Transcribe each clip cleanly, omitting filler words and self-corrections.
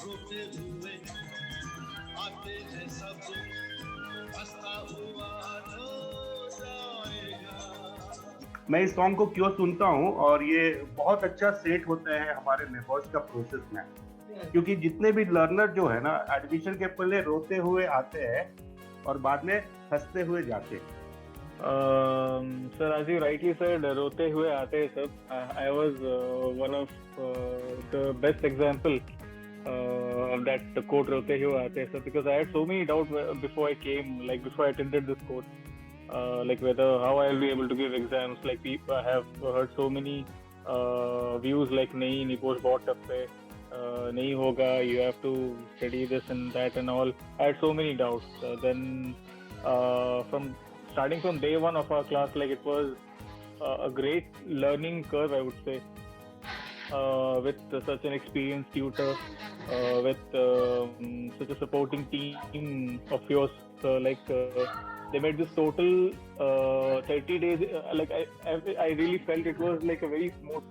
रोते हुए आते हैं सब, हंसता हुआ जो जाएगा। मैं इस सॉन्ग को क्यों सुनता हूँ और ये बहुत अच्छा सेट होता है हमारे नेबोश का प्रोसेस में, क्योंकि जितने भी लर्नर जो है ना एडमिशन के पहले रोते हुए आते हैं और बाद में हंसते हुए जाते हैं। Sir, as you rightly said, रोते हुए आते हैं सब. I was one of the best example of that quote, रोते हुए आते हैं सब, because I had so many doubts before I came, like before I attended this course, like whether how I'll be able to give exams. Like people, I have heard so many views like नहीं NEBOSH बहुत tough है, नहीं होगा, you have to study this and that and all. I had so many doubts. Then from starting from day one of our class, like it was a great learning curve, I would say, with such an experienced tutor, with such a supporting team of yours. They made this total 30 days. I really felt it was like a very smooth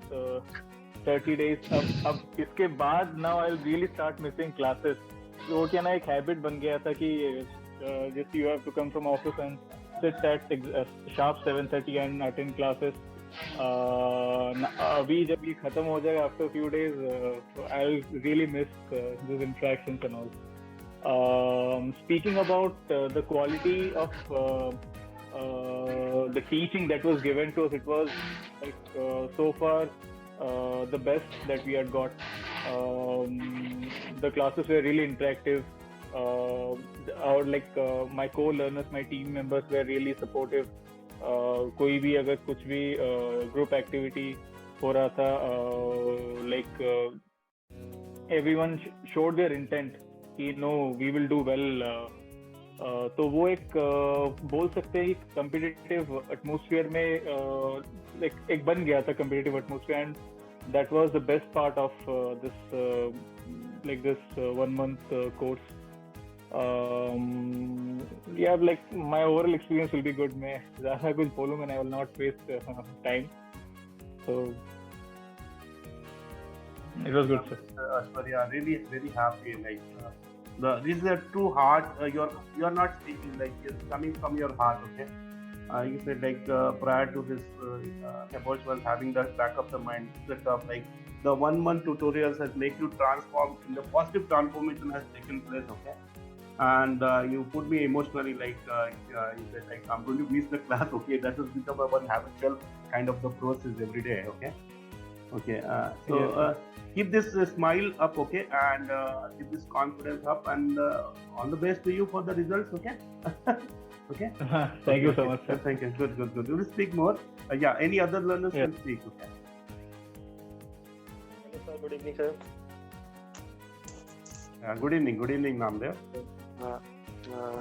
30 days. अब इसके बाद now I'll really start missing classes. तो क्या ना एक habit बन गया था कि just you have to come from office and sit at sharp 7:30 and attend classes. अभी जब ये खत्म हो जाएगा after a few days, I'll really miss these interactions and all. Speaking about the quality of the teaching that was given to us, it was like so far the best that we had got. The classes were really interactive. My co-learners, my team members were really supportive. कोई भी अगर कुछ भी group activity हो रहा था, everyone showed their intent कि no, we will do well. तो वो एक बोल सकते हैं कि competitive atmosphere में एक बन गया था competitive atmosphere, and that was the best part of this 1 month course. My overall experience will be good. मैं ज़्यादा कुछ बोलूँगा, I will not waste time. So it was good, sir. Ashwarya, really very happy. This is too hard. You're not speaking like it's coming from your heart. Okay. You said prior to this, NEBOSH was having the back of the mind set of the 1 month tutorials has make you transform. In the positive transformation has taken place. Okay. And you put me emotionally you said I'm going to miss the class. Okay, that has become a one habitual kind of the process every day. Okay. Keep this smile up, okay, and keep this confidence up, and all the best to you for the results. Okay. Okay. Thank you so much, sir. Thank you. Good. You will speak more. Any other learners can speak. Okay. Hello, sir. Good evening, sir. Good evening, Namdev.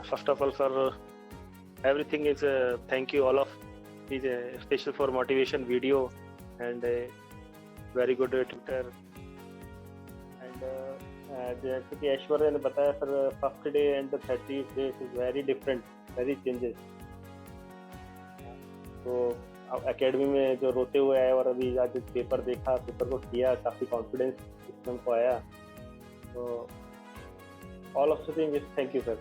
First of all, sir, everything is thank you all of is special for motivation video and very good tutor. And जैसे कि ऐश्वर्या ने बताया sir, first day and the 30th day is very different, very changes. तो academy में जो रोते हुए आए और अभी आज पेपर देखा, पेपर को किया, काफ़ी कॉन्फिडेंस सिस्टम को आया. तो all of the thing is thank you sir.